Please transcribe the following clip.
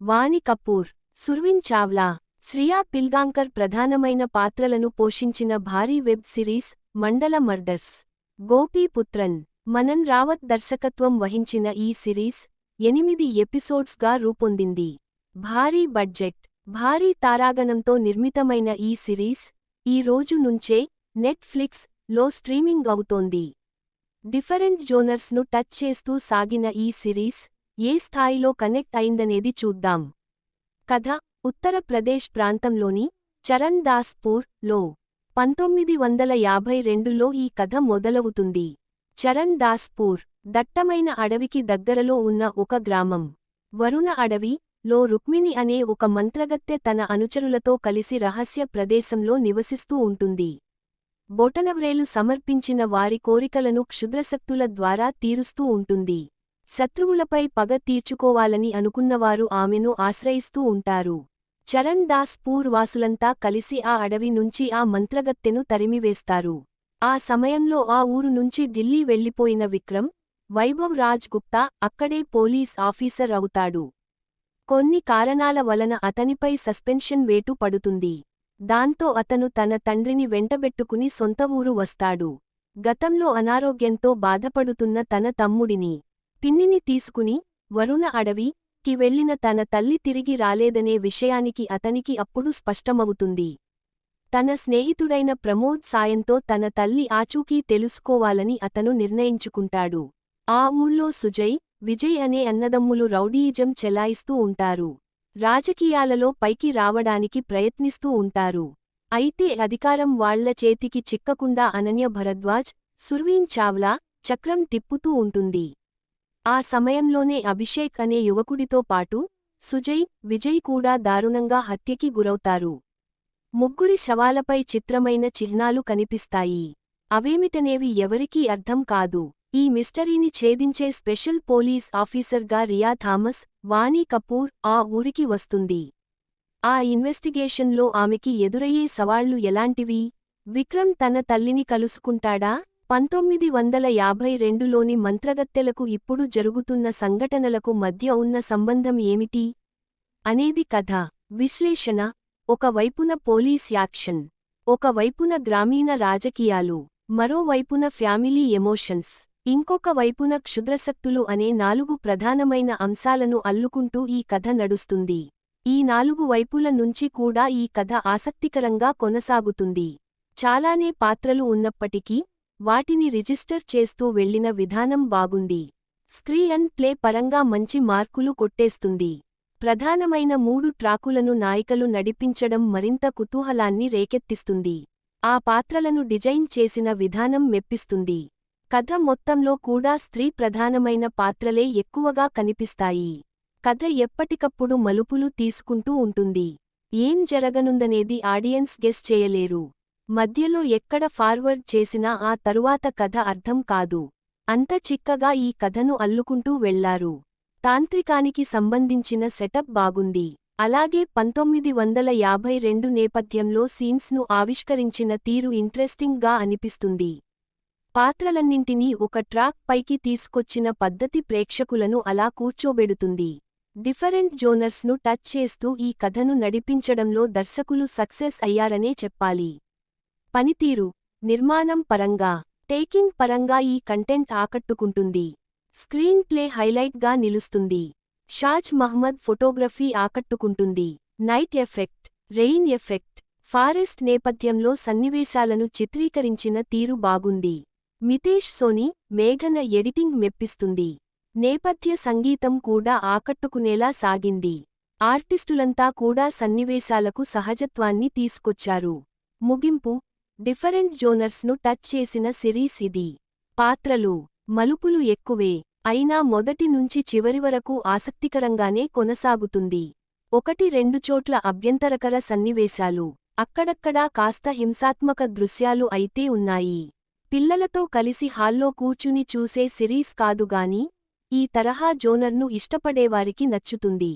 వాణి కపూర్, సుర్వీన్ చావ్లా, శ్రియా పిల్గాంకర్ ప్రధానమైన పాత్రలను పోషించిన భారీ వెబ్ సిరీస్ మండల మర్డర్స్. గోపీ పుత్రన్, మనన్ రావత్ దర్శకత్వం వహించిన ఈ సిరీస్ 8 ఎపిసోడ్స్గా రూపొందింది. భారీ బడ్జెట్, భారీ తారాగణంతో నిర్మితమైన ఈ సిరీస్ ఈ రోజు నుంచే నెట్ఫ్లిక్స్ లో స్ట్రీమింగ్ అవుతోంది. డిఫరెంట్ జోనర్స్ను టచ్ చేస్తూ సాగిన ఈ సిరీస్ ఏ స్థాయిలో కనెక్ట్ అయిందనేది చూద్దాం. కథ: ఉత్తరప్రదేశ్ ప్రాంతంలోని చరణ్ దాస్పూర్ లో 1952లో ఈ కథ మొదలవుతుంది. చరణ్ దాస్పూర్ దట్టమైన అడవికి దగ్గరలో ఉన్న ఒక గ్రామం. వరుణ అడవి లో రుక్మిణి అనే ఒక మంత్రగత్తె తన అనుచరులతో కలిసి రహస్య ప్రదేశంలో నివసిస్తూ ఉంటుంది. బొటనవ్రేలు సమర్పించిన వారి కోరికలను క్షుద్రశక్తుల ద్వారా తీరుస్తూ ఉంటుంది. శత్రువులపై పగ తీర్చుకోవాలని అనుకున్నవారు ఆమెను ఆశ్రయిస్తూ ఉంటారు. చరణ్ దాస్పూర్ వాసులంతా కలిసి ఆ అడవి నుంచి ఆ మంత్రగత్తెను తరిమివేస్తారు. ఆ సమయంలో ఆ ఊరు నుంచి ఢిల్లీ వెళ్లిపోయిన విక్రమ్ వైభవ్ రాజ్ గుప్తా అక్కడే పోలీస్ ఆఫీసర్ అవుతాడు. కొన్ని కారణాల వలన అతనిపై సస్పెన్షన్ వేటు పడుతుంది. దాంతో అతను తన తండ్రిని వెంటబెట్టుకుని సొంత ఊరు వస్తాడు. గతంలో అనారోగ్యంతో బాధపడుతున్న తన తమ్ముడిని, పిన్నిని తీసుకుని వరుణ అడవికి వెళ్లిన తన తల్లి తిరిగి రాలేదనే విషయానికి అతనికి అప్పుడు స్పష్టమవుతుంది. తన స్నేహితుడైన ప్రమోద్ సాయంతో తన తల్లి ఆచూకీ తెలుసుకోవాలని అతను నిర్ణయించుకుంటాడు. ఆ ఊళ్ళో సుజయ్, విజయ్ అనే అన్నదమ్ములు రౌడీయిజం చెలాయిస్తూ ఉంటారు. రాజకీయాలలో పైకి రావడానికి ప్రయత్నిస్తూ ఉంటారు. అయితే అధికారం వాళ్ల చేతికి చిక్కకుండా అనన్య భరద్వాజ్, సుర్వీన్ చావ్లా చక్రం తిప్పుతూ ఉంటుంది. ఆ సమయంలోనే అభిషేక్ అనే యువకుడితో పాటు సుజయ్, విజయ్ కూడా దారుణంగా హత్యకి గురవుతారు. ముగ్గురి శవాలపై చిత్రమైన చిహ్నాలు కనిపిస్తాయి. అవేమిటనేవి ఎవరికీ అర్థం కాదు. ఈ మిస్టరీని ఛేదించే స్పెషల్ పోలీస్ ఆఫీసర్గా రియా థామస్, వాణి కపూర్ ఆ ఊరికి వస్తుంది. ఆ ఇన్వెస్టిగేషన్లో ఆమెకి ఎదురయ్యే సవాళ్లు ఎలాంటివి? విక్రమ్ తన తల్లిని కలుసుకుంటాడా? 1952లోని మంత్రగత్తెలకు ఇప్పుడు జరుగుతున్న సంఘటనలకు మధ్య ఉన్న సంబంధం ఏమిటి అనేది కథ. విశ్లేషణ: ఒక వైపున పోలీస్ యాక్షన్, ఒక వైపున గ్రామీణ రాజకీయాలు, మరోవైపున ఫ్యామిలీ ఎమోషన్స్, ఇంకొక వైపున క్షుద్రశక్తులు అనే 4 ప్రధానమైన అంశాలను అల్లుకుంటూ ఈ కథ నడుస్తుంది. ఈ 4 వైపుల నుంచి కూడా ఈ కథ ఆసక్తికరంగా కొనసాగుతుంది. చాలానే పాత్రలు ఉన్నప్పటికీ వాటిని రిజిస్టర్ చేస్తూ వెళ్లిన విధానం బాగుంది. స్క్రీన్ ప్లే పరంగా మంచి మార్కులు కొట్టేస్తుంది. ప్రధానమైన 3 ట్రాకులను నాయికలు నడిపించడం మరింత కుతూహలాన్ని రేకెత్తిస్తుంది. ఆ పాత్రలను డిజైన్ చేసిన విధానం మెప్పిస్తుంది. కథ మొత్తంలో కూడా స్త్రీ ప్రధానమైన పాత్రలే ఎక్కువగా కనిపిస్తాయి. కథ ఎప్పటికప్పుడు మలుపులు తీసుకుంటూ ఉంటుంది. ఏం జరగనుందనేది ఆడియన్స్ గెస్ చేయలేరు. మధ్యలో ఎక్కడ ఫార్వర్డ్ చేసినా ఆ తరువాత కథ అర్థం కాదు. అంత చిక్కగా ఈ కథను అల్లుకుంటూ వెళ్లారు. తాంత్రికానికి సంబంధించిన సెటప్ బాగుంది. అలాగే 1952 నేపథ్యంలో సీన్స్ను ఆవిష్కరించిన తీరు ఇంట్రెస్టింగ్గా అనిపిస్తుంది. పాత్రలన్నింటినీ ఒక ట్రాక్ పైకి తీసుకొచ్చిన పద్ధతి ప్రేక్షకులను అలా కూర్చోబెడుతుంది. డిఫరెంట్ జోనర్స్ను టచ్ చేస్తూ ఈ కథను నడిపించడంలో దర్శకులు సక్సెస్ అయ్యారనే చెప్పాలి. పనితీరు, నిర్మాణం పరంగా, టేకింగ్ పరంగా ఈ కంటెంట్ ఆకట్టుకుంటుంది. స్క్రీన్ ప్లే హైలైట్గా నిలుస్తుంది. షాజ్ మహ్మద్ ఫోటోగ్రఫీ ఆకట్టుకుంటుంది. Night effect, rain effect, forest నేపథ్యంలో సన్నివేశాలను చిత్రీకరించిన తీరు బాగుంది. మితేష్ సోని, మేఘన ఎడిటింగ్ మెప్పిస్తుంది. నేపథ్య సంగీతం కూడా ఆకట్టుకునేలా సాగింది. ఆర్టిస్టులంతా కూడా సన్నివేశాలకు సహజత్వాన్ని తీసుకొచ్చారు. ముగింపు: డిఫరెంట్ జోనర్స్ను టచ్ చేసిన సిరీస్ ఇది. పాత్రలు, మలుపులు ఎక్కువే అయినా మొదటి నుంచి చివరి వరకు ఆసక్తికరంగానే కొనసాగుతుంది. 1-2 చోట్ల అభ్యంతరకర సన్నివేశాలు, అక్కడక్కడా కాస్త హింసాత్మక దృశ్యాలు అయితే ఉన్నాయి. పిల్లలతో కలిసి హాల్లో కూర్చుని చూసే సిరీస్ కాదుగాని ఈ తరహా జోనర్ను ఇష్టపడేవారికి నచ్చుతుంది.